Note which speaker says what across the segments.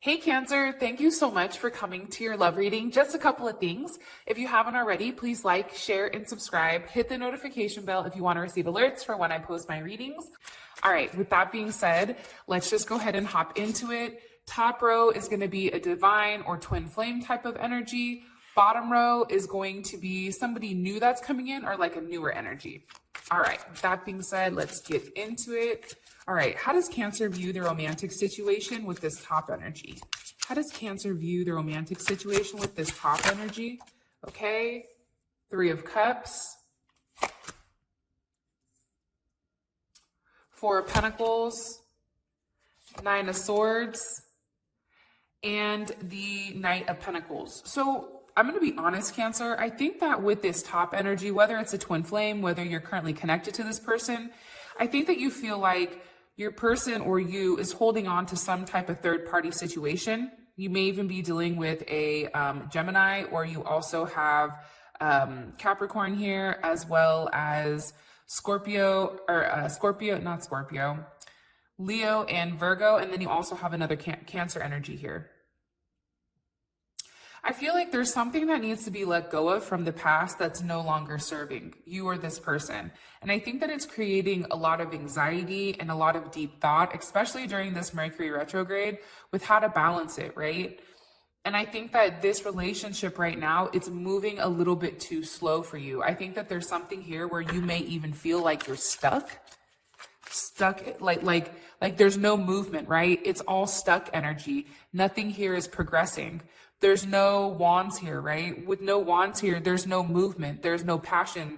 Speaker 1: Hey Cancer, thank you so much for coming to your love reading. Just a couple of things. If you haven't already, please like, share, and subscribe. Hit the notification bell if you want to receive alerts for when I post my readings. All right, with that being said, let's just go ahead and hop into it. Top row is going to be a divine or twin flame type of energy. Bottom row is going to be somebody new that's coming in or like a newer energy. All right, with that being said, let's get into it. All right, how does Cancer view the romantic situation with this top energy? How does Cancer view the romantic situation with this top energy? Okay, Three of Cups, Four of Pentacles, Nine of Swords, and the Knight of Pentacles. So I'm going to be honest, Cancer. I think that with this top energy, whether it's a twin flame, whether you're currently connected to this person, I think that you feel like your person or you is holding on to some type of third-party situation. You may even be dealing with a Gemini, or you also have Capricorn here, as well as Scorpio, or not Scorpio, Leo and Virgo, and then you also have another Cancer energy here. I feel like there's something that needs to be let go of from the past that's no longer serving you or this person. And I think that it's creating a lot of anxiety and a lot of deep thought, especially during this Mercury retrograde, with how to balance it, right? And I think that this relationship right now, it's moving a little bit too slow for you. I think that there's something here where you may even feel like you're stuck, like there's no movement, right? It's all stuck energy. Nothing here is progressing. There's no wands here, right? With no wands here, there's no movement. There's no passion.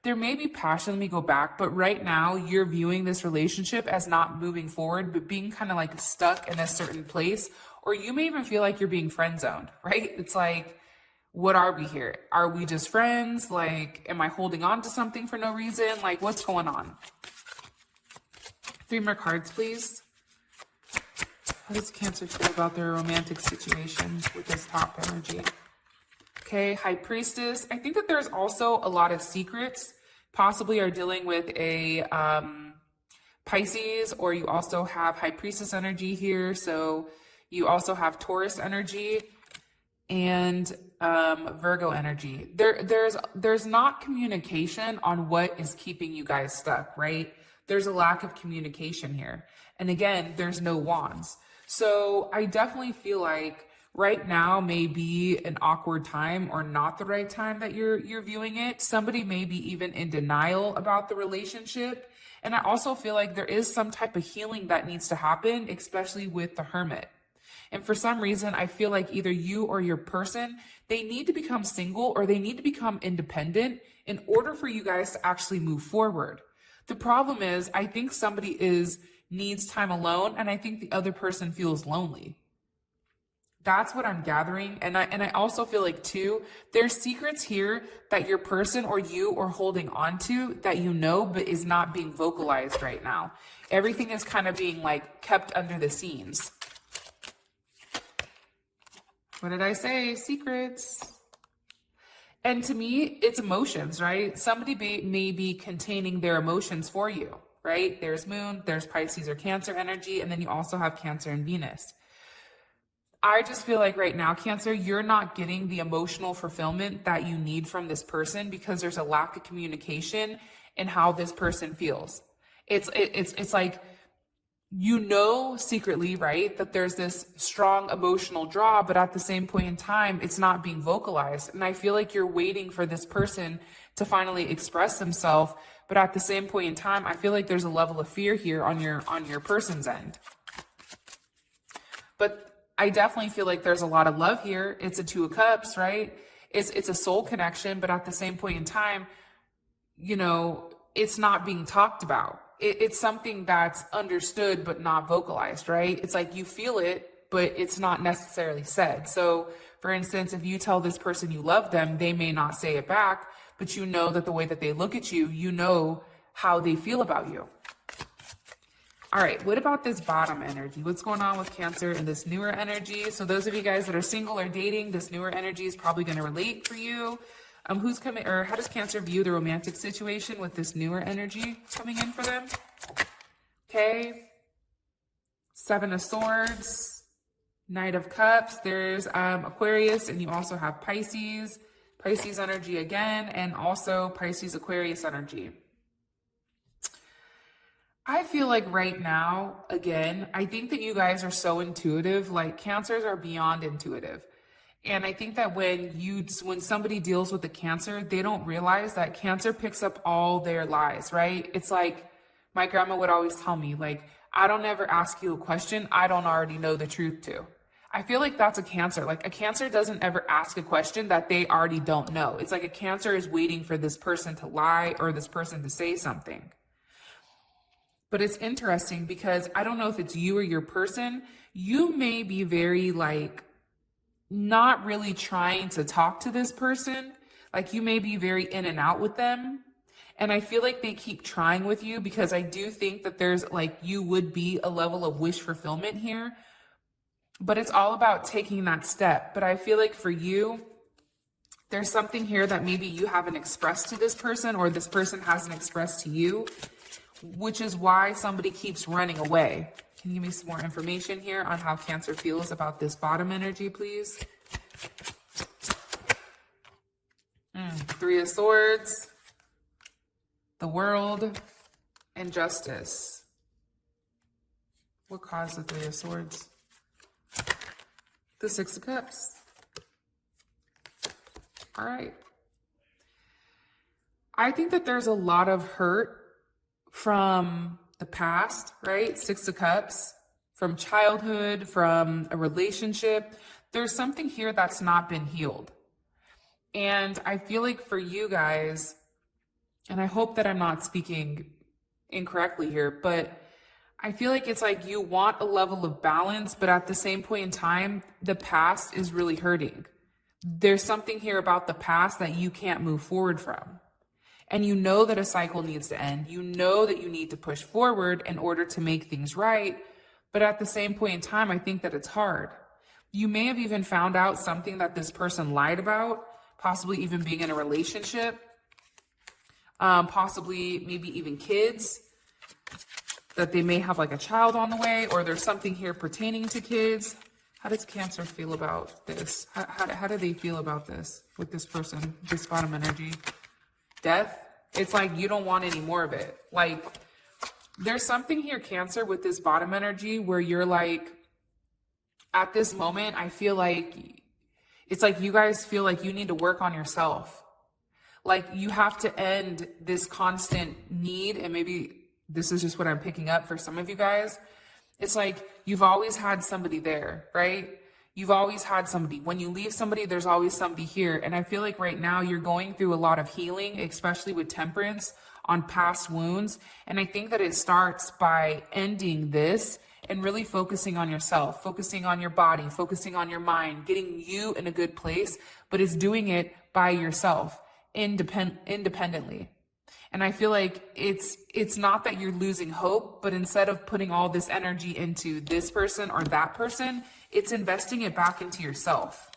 Speaker 1: There may be passion, let me go back, but right now you're viewing this relationship as not moving forward, but being kind of like stuck in a certain place, or you may even feel like you're being friend zoned, right? It's like, what are we here? Are we just friends? Like, am I holding on to something for no reason? Like, what's going on? 3 more cards, please. How does Cancer feel about their romantic situation with this top energy? Okay, High Priestess. I think that there's also a lot of secrets. Possibly are dealing with a Pisces, or you also have High Priestess energy here. So you also have Taurus energy and Virgo energy. There's not communication on what is keeping you guys stuck, right? There's a lack of communication here. And again, there's no wands. So I definitely feel like right now may be an awkward time, or not the right time that you're viewing it. Somebody may be even in denial about the relationship. And I also feel like there is some type of healing that needs to happen, especially with the Hermit. And for some reason, I feel like either you or your person, they need to become single or they need to become independent in order for you guys to actually move forward. The problem is, I think somebody needs time alone, and I think the other person feels lonely. That's what I'm gathering. And I also feel like too, there's secrets here that your person or you are holding on to that you know, but is not being vocalized right now. Everything is kind of being like kept under the scenes. What did I say? Secrets. And to me, it's emotions, right? Somebody may be containing their emotions for you, right? There's Moon, there's Pisces or Cancer energy, and then you also have Cancer and Venus. I just feel like right now, Cancer, you're not getting the emotional fulfillment that you need from this person because there's a lack of communication in how this person feels. It's like, you know, secretly, right, that there's this strong emotional draw, but at the same point in time, it's not being vocalized. And I feel like you're waiting for this person to finally express themselves. But at the same point in time, I feel like there's a level of fear here on your person's end. But I definitely feel like there's a lot of love here. It's a 2 of Cups, right? It's a soul connection, but at the same point in time, you know, it's not being talked about. It's something that's understood but not vocalized, right? It's like you feel it, but it's not necessarily said. So, for instance, if you tell this person you love them, they may not say it back, but you know that the way that they look at you, you know how they feel about you. All right, what about this bottom energy? What's going on with Cancer and this newer energy? So those of you guys that are single or dating, this newer energy is probably going to relate for you. Who's coming, or how does Cancer view the romantic situation with this newer energy coming in for them? Okay. 7 of Swords, Knight of Cups, there's Aquarius, and you also have Pisces, Pisces energy again, and also Pisces Aquarius energy. I feel like right now, again, I think that you guys are so intuitive. Like Cancers are beyond intuitive. And I think that when somebody deals with the Cancer, they don't realize that Cancer picks up all their lies, right? It's like my grandma would always tell me, like, I don't ever ask you a question I don't already know the truth to. I feel like that's a Cancer. Like a Cancer doesn't ever ask a question that they already don't know. It's like a Cancer is waiting for this person to lie or this person to say something. But it's interesting because I don't know if it's you or your person. You may be very like not really trying to talk to this person. Like you may be very in and out with them. And I feel like they keep trying with you because I do think that there's like you would be a level of wish fulfillment here. But it's all about taking that step. But I feel like for you, there's something here that maybe you haven't expressed to this person or this person hasn't expressed to you, which is why somebody keeps running away. Can you give me some more information here on how Cancer feels about this bottom energy, please? Three of Swords, the World, and Justice. What caused the Three of Swords? The Six of Cups. All right. I think that there's a lot of hurt from the past, right? Six of Cups, from childhood, from a relationship. There's something here that's not been healed. And I feel like for you guys, and I hope that I'm not speaking incorrectly here, but I feel like it's like you want a level of balance, but at the same point in time, the past is really hurting. There's something here about the past that you can't move forward from. And you know that a cycle needs to end. You know that you need to push forward in order to make things right. But at the same point in time, I think that it's hard. You may have even found out something that this person lied about, possibly even being in a relationship, possibly maybe even kids, that they may have like a child on the way, or there's something here pertaining to kids. How does Cancer feel about this? How do they feel about this with this person, this bottom energy? Death. It's like you don't want any more of it. Like there's something here, Cancer, with this bottom energy where you're like, at this moment, I feel like it's like you guys feel like you need to work on yourself. Like you have to end this constant need, and maybe this is just what I'm picking up for some of you guys. It's like you've always had somebody there, right? You've always had somebody. When you leave somebody, there's always somebody here. And I feel like right now you're going through a lot of healing, especially with Temperance on past wounds. And I think that it starts by ending this and really focusing on yourself, focusing on your body, focusing on your mind, getting you in a good place, but it's doing it by yourself, independently. And I feel like it's not that you're losing hope, but instead of putting all this energy into this person or that person, it's investing it back into yourself.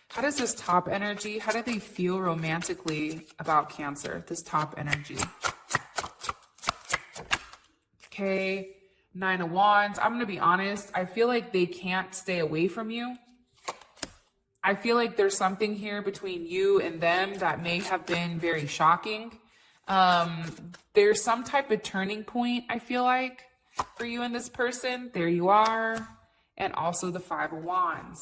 Speaker 1: How does this top energy, how do they feel romantically about Cancer, this top energy? Okay. Nine of Wands. I'm going to be honest. I feel like they can't stay away from you. I feel like there's something here between you and them that may have been very shocking. There's some type of turning point, I feel like, for you and this person. There you are. And also the Five of Wands.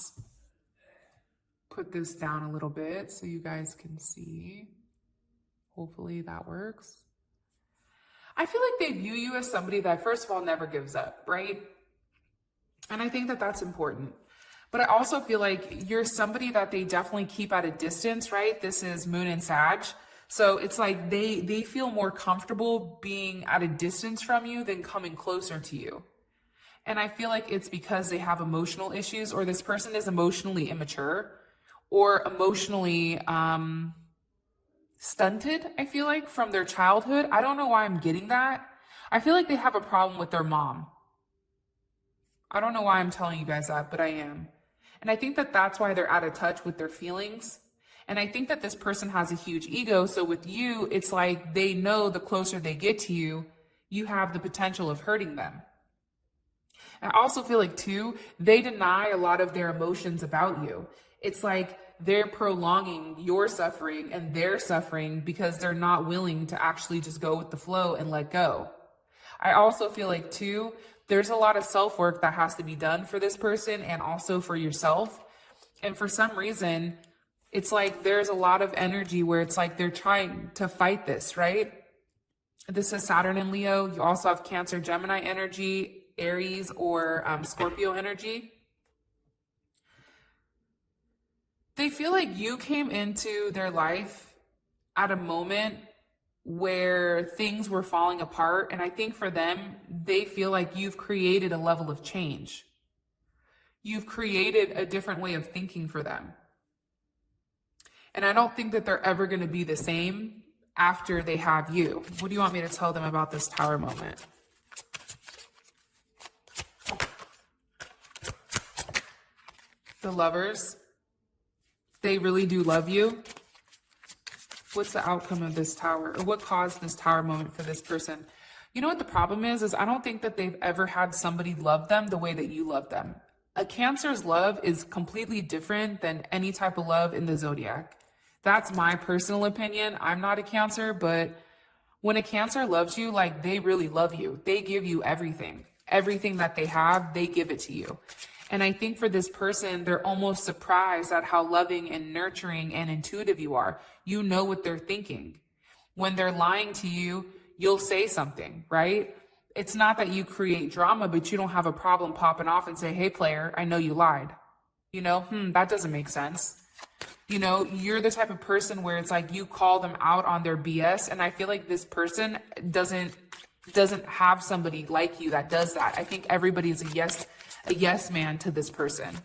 Speaker 1: Put this down a little bit so you guys can see. Hopefully that works. I feel like they view you as somebody that, first of all, never gives up, right? And I think that that's important. But I also feel like you're somebody that they definitely keep at a distance, right? This is Moon and Sag. So it's like they feel more comfortable being at a distance from you than coming closer to you. And I feel like it's because they have emotional issues, or this person is emotionally immature or emotionally stunted, I feel like, from their childhood. I don't know why I'm getting that. I feel like they have a problem with their mom. I don't know why I'm telling you guys that, but I am. And I think that that's why they're out of touch with their feelings. And I think that this person has a huge ego. So with you, it's like they know the closer they get to you, you have the potential of hurting them. I also feel like too, they deny a lot of their emotions about you. It's like they're prolonging your suffering and their suffering because they're not willing to actually just go with the flow and let go. I also feel like too, there's a lot of self-work that has to be done for this person and also for yourself. And for some reason, it's like there's a lot of energy where it's like they're trying to fight this, right? This is Saturn and Leo. You also have Cancer, Gemini energy, Aries or Scorpio energy. They feel like you came into their life at a moment where things were falling apart. And I think for them, they feel like you've created a level of change. You've created a different way of thinking for them. And I don't think that they're ever going to be the same after they have you. What do you want me to tell them about this Tower moment? The Lovers. They really do love you. What's the outcome of this Tower? Or what caused this Tower moment for this person? You know what the problem is I don't think that they've ever had somebody love them the way that you love them. A Cancer's love is completely different than any type of love in the zodiac. That's my personal opinion. I'm not a Cancer, but when a Cancer loves you, like they really love you. They give you everything. Everything that they have, they give it to you. And I think for this person, they're almost surprised at how loving and nurturing and intuitive you are. You know what they're thinking. When they're lying to you, you'll say something, right? It's not that you create drama, but you don't have a problem popping off and say, hey, player, I know you lied. You know, that doesn't make sense. You know, you're the type of person where it's like you call them out on their BS. And I feel like this person doesn't have somebody like you that does that. I think everybody is a yes man to this person.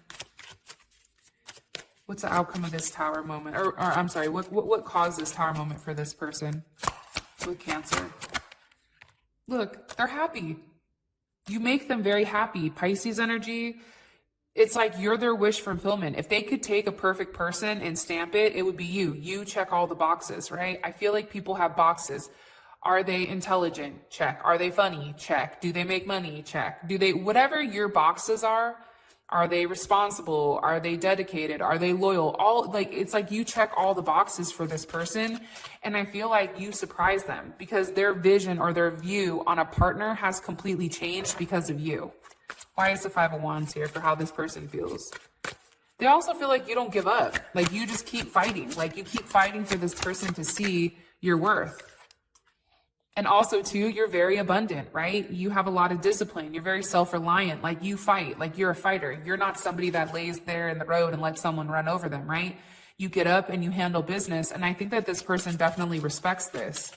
Speaker 1: What's the outcome of this Tower moment? Or I'm sorry, what caused this Tower moment for this person with Cancer? Look, they're happy. You make them very happy. Pisces energy, it's like you're their wish fulfillment. If they could take a perfect person and stamp it, it would be you. You check all the boxes, right? I feel like people have boxes. Are they intelligent? Check. Are they funny? Check. Do they make money? Check. Do they, whatever your boxes are they responsible? Are they dedicated? Are they loyal? All like, it's like you check all the boxes for this person. And I feel like you surprise them because their vision or their view on a partner has completely changed because of you. Why is the Five of Wands here for how this person feels? They also feel like you don't give up. Like you just keep fighting. Like you keep fighting for this person to see your worth. And also too, you're very abundant, right? You have a lot of discipline. You're very self-reliant. Like you fight, like you're a fighter. You're not somebody that lays there in the road and lets someone run over them, right? You get up and you handle business. And I think that this person definitely respects this.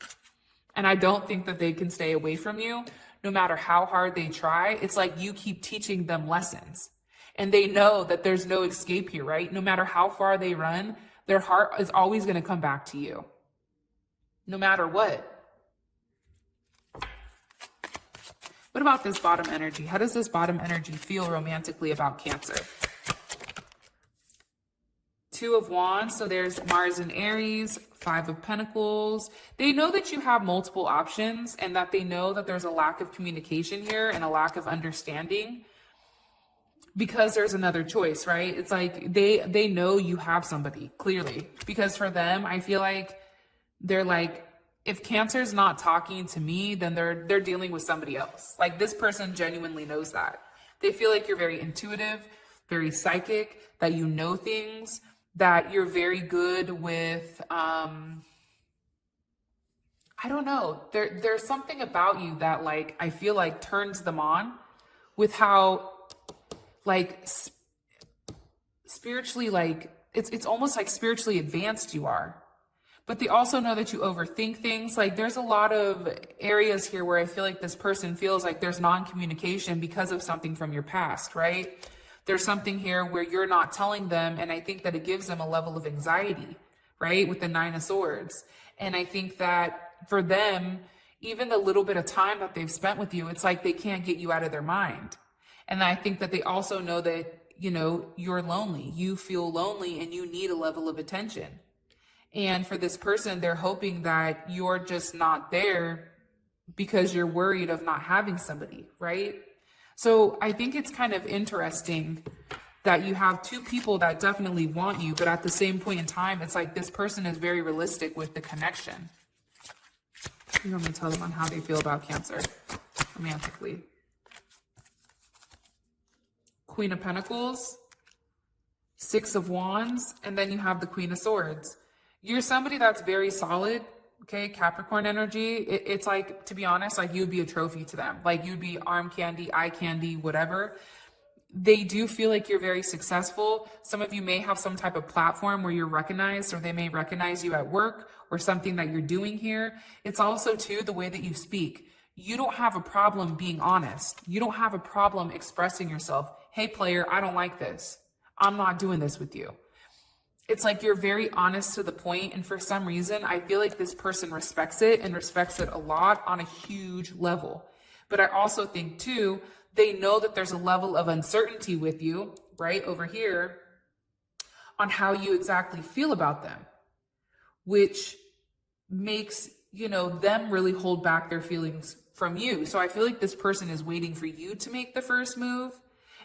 Speaker 1: And I don't think that they can stay away from you no matter how hard they try. It's like you keep teaching them lessons and they know that there's no escape here, right? No matter how far they run, their heart is always going to come back to you no matter what. What about this bottom energy? How does this bottom energy feel romantically about Cancer? Two of Wands, so there's Mars and Aries, Five of Pentacles. They know that you have multiple options and that they know that there's a lack of communication here and a lack of understanding because there's another choice, right? It's like they know you have somebody, clearly. Because for them, I feel like they're like, if Cancer's not talking to me, then they're dealing with somebody else. Like this person genuinely knows that. They feel like you're very intuitive, very psychic, that you know things, that you're very good with, I don't know. There's something about you that like, I feel like turns them on with how like spiritually, like it's almost like spiritually advanced you are. But they also know that you overthink things. Like there's a lot of areas here where I feel like this person feels like there's non-communication because of something from your past, right? There's something here where you're not telling them. And I think that it gives them a level of anxiety, right? With the Nine of Swords. And I think that for them, even the little bit of time that they've spent with you, it's like they can't get you out of their mind. And I think that they also know that, you know, you're lonely. You feel lonely and you need a level of attention. And for this person, they're hoping that you're just not there because you're worried of not having somebody, right? So I think it's kind of interesting that you have two people that definitely want you, but at the same point in time, it's like this person is very realistic with the connection. You want me to tell them on how they feel about Cancer romantically. Queen of Pentacles, Six of Wands, and then you have the Queen of Swords. You're somebody that's very solid, okay? Capricorn energy. It's like, to be honest, like you'd be a trophy to them. Like you'd be arm candy, eye candy, whatever. They do feel like you're very successful. Some of you may have some type of platform where you're recognized, or they may recognize you at work or something that you're doing here. It's also too the way that you speak. You don't have a problem being honest. You don't have a problem expressing yourself. Hey player, I don't like this. I'm not doing this with you. It's like you're very honest to the point, and for some reason, I feel like this person respects it and respects it a lot on a huge level. But I also think too, they know that there's a level of uncertainty with you, right, over here, on how you exactly feel about them, which makes, you know, them really hold back their feelings from you. So I feel like this person is waiting for you to make the first move.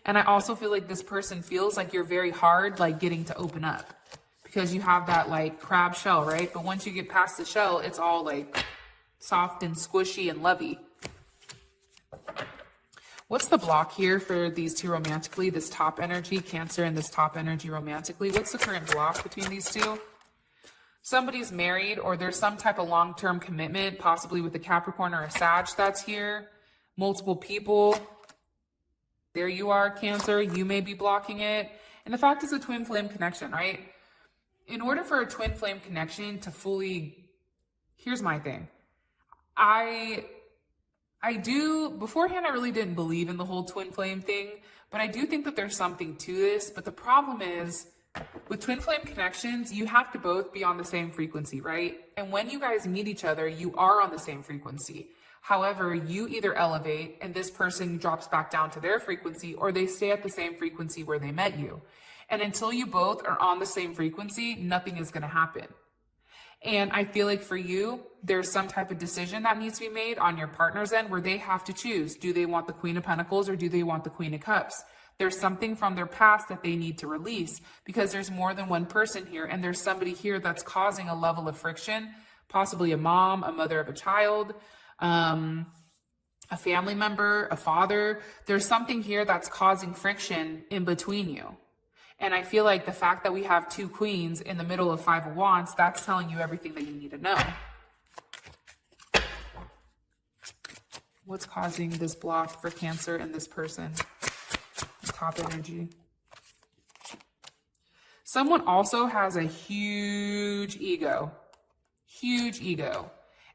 Speaker 1: And I also feel like this person feels like you're very hard, like getting to open up, because you have that like crab shell, right? But once you get past the shell, it's all like soft and squishy and lovey. What's the block here for these two romantically? This top energy, Cancer, and this top energy romantically. What's the current block between these two? Somebody's married, or there's some type of long-term commitment, possibly with a Capricorn or a Sag that's here. Multiple people. There you are, Cancer. You may be blocking it. And the fact is a twin flame connection, right? In order for a twin flame connection to fully, here's my thing. I do, beforehand, I really didn't believe in the whole twin flame thing, but I do think that there's something to this. But the problem is, with twin flame connections, you have to both be on the same frequency, right? And when you guys meet each other, you are on the same frequency. However, you either elevate and this person drops back down to their frequency, or they stay at the same frequency where they met you. And until you both are on the same frequency, nothing is going to happen. And I feel like for you, there's some type of decision that needs to be made on your partner's end where they have to choose. Do they want the Queen of Pentacles or do they want the Queen of Cups? There's something from their past that they need to release, because there's more than one person here, and there's somebody here that's causing a level of friction, possibly a mom, a mother of a child, a family member, a father. There's something here that's causing friction in between you. And I feel like the fact that we have two queens in the middle of Five of Wands, that's telling you everything that you need to know. What's causing this block for Cancer and this person? Top energy. Someone also has a huge ego. Huge ego.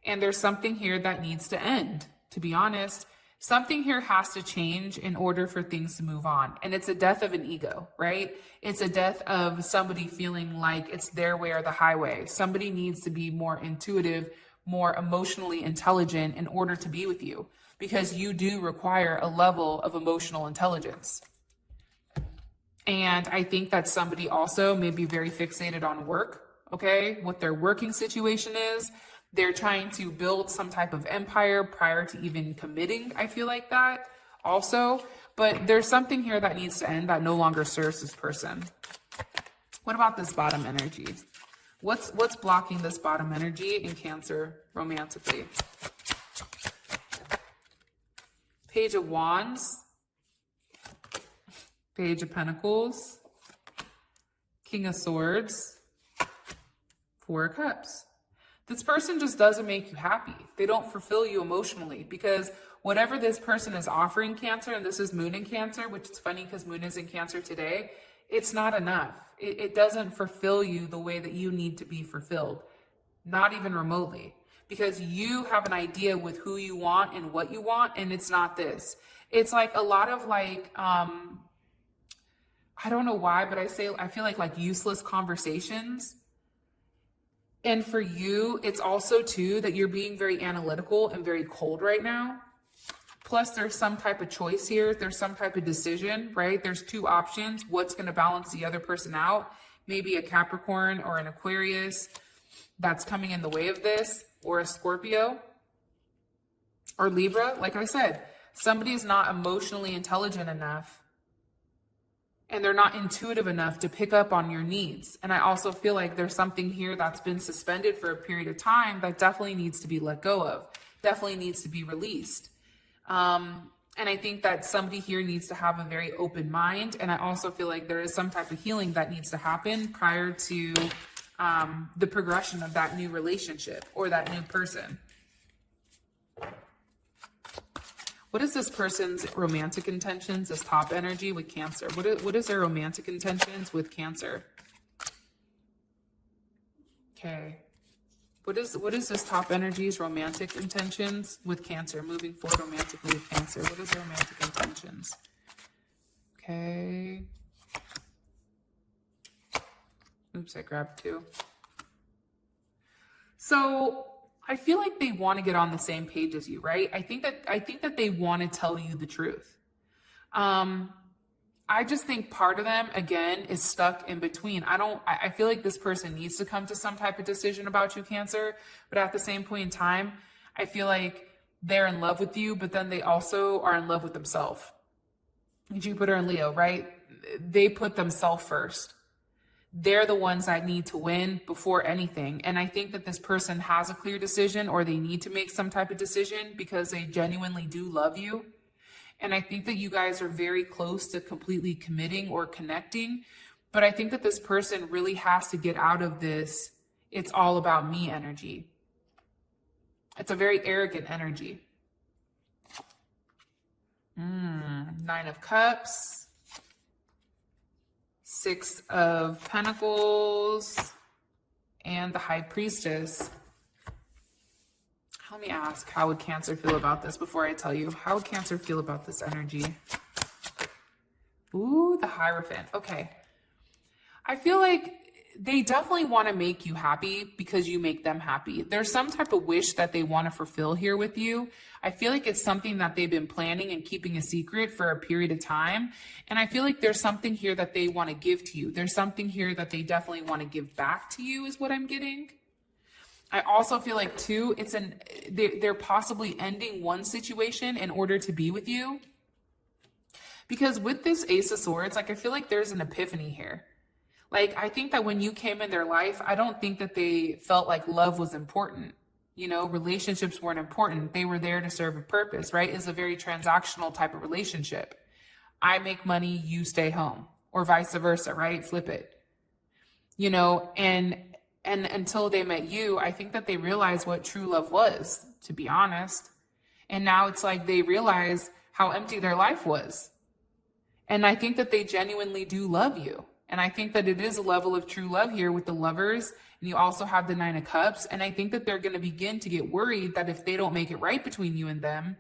Speaker 1: And there's something here that needs to end, to be honest. Something here has to change in order for things to move on. And it's a death of an ego, right? It's a death of somebody feeling like it's their way or the highway. Somebody needs to be more intuitive, more emotionally intelligent in order to be with you, because you do require a level of emotional intelligence. And I think that somebody also may be very fixated on work, okay? What their working situation is. They're trying to build some type of empire prior to even committing. I feel like that also. But there's something here that needs to end that no longer serves this person. What about this bottom energy? What's blocking this bottom energy in Cancer romantically? Page of Wands. Page of Pentacles. King of Swords. Four of Cups. This person just doesn't make you happy. They don't fulfill you emotionally, because whatever this person is offering, Cancer, and this is Moon in Cancer, which is funny because Moon is in Cancer today, it's not enough. It doesn't fulfill you the way that you need to be fulfilled, not even remotely, because you have an idea with who you want and what you want, and it's not this. It's like a lot of like, I don't know why, but I feel like useless conversations. And for you, it's also too that you're being very analytical and very cold right now. Plus there's some type of choice here. There's some type of decision, right? There's two options. What's going to balance the other person out? Maybe a Capricorn or an Aquarius. that's coming in the way of this, or a Scorpio or Libra, like I said, somebody's not emotionally intelligent enough and they're not intuitive enough to pick up on your needs. And I also feel like there's something here that's been suspended for a period of time that definitely needs to be let go of, definitely needs to be released. And I think that somebody here needs to have a very open mind. And I also feel like there is some type of healing that needs to happen prior to the progression of that new relationship or that new person. What is this person's romantic intentions, this top energy with Cancer? What is their romantic intentions with Cancer? Okay. What is this top energy's romantic intentions with Cancer? Moving forward romantically with Cancer. What is their romantic intentions? Okay. Oops, I grabbed two. So I feel like they want to get on the same page as you, right? I think that they want to tell you the truth. I just think part of them, again, is stuck in between. I feel like this person needs to come to some type of decision about you, Cancer, but at the same point in time, I feel like they're in love with you, but then they also are in love with themselves. Jupiter and Leo, right? They put themselves first. They're the ones that need to win before anything. And I think that this person has a clear decision, or they need to make some type of decision because they genuinely do love you. And I think that you guys are very close to completely committing or connecting. But I think that this person really has to get out of this "it's all about me" energy. It's a very arrogant energy. 9 of Cups. 6 of Pentacles. And the High Priestess. Let me ask, how would Cancer feel about this before I tell you? How would Cancer feel about this energy? Ooh, the Hierophant. Okay. I feel like they definitely want to make you happy because you make them happy. There's some type of wish that they want to fulfill here with you. I feel like it's something that they've been planning and keeping a secret for a period of time. And I feel like there's something here that they want to give to you. There's something here that they definitely want to give back to you is what I'm getting. I also feel like too, they're possibly ending one situation in order to be with you. Because with this Ace of Swords, like I feel like there's an epiphany here. Like I think that when you came in their life, I don't think that they felt like love was important. You know, relationships weren't important. They were there to serve a purpose, right? It's a very transactional type of relationship. I make money, you stay home, or vice versa, right? Flip it. You know, and until they met you, I think that they realized what true love was, to be honest. And now it's like they realize how empty their life was. And I think that they genuinely do love you. And I think that it is a level of true love here with the Lovers. And you also have the 9 of Cups. And I think that they're going to begin to get worried that if they don't make it right between you and them,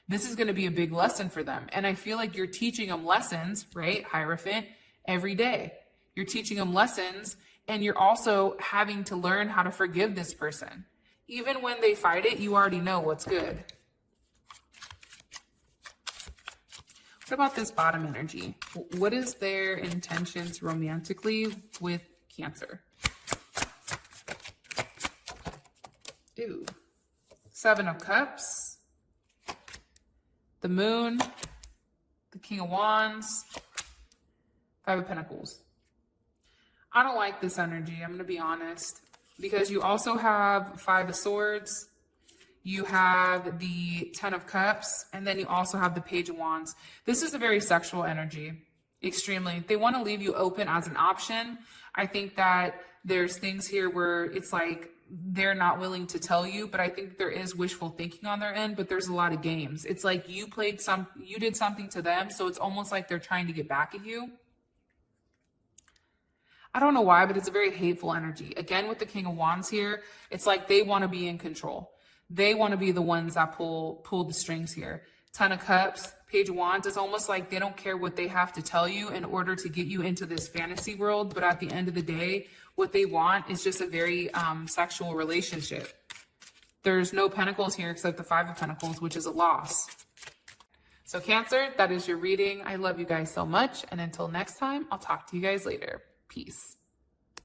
Speaker 1: this is going to be a big lesson for them. And I feel like you're teaching them lessons, right, Hierophant, every day. You're teaching them lessons. And you're also having to learn how to forgive this person. Even when they fight it, you already know what's good. What about this bottom energy? What is their intentions romantically with Cancer? Ooh. 7 of Cups. The Moon. The King of Wands. 5 of Pentacles. I don't like this energy, I'm going to be honest, because you also have 5 of Swords, you have the 10 of Cups, and then you also have the Page of Wands. This is a very sexual energy, extremely. They want to leave you open as an option. I think that there's things here where it's like they're not willing to tell you, but I think there is wishful thinking on their end, but there's a lot of games. It's like you did something to them, so it's almost like they're trying to get back at you. I don't know why, but it's a very hateful energy. Again, with the King of Wands here, it's like they want to be in control. They want to be the ones that pull the strings here. 10 of Cups, Page of Wands, it's almost like they don't care what they have to tell you in order to get you into this fantasy world. But at the end of the day, what they want is just a very sexual relationship. There's no Pentacles here except the 5 of Pentacles, which is a loss. So Cancer, that is your reading. I love you guys so much. And until next time, I'll talk to you guys later. Peace.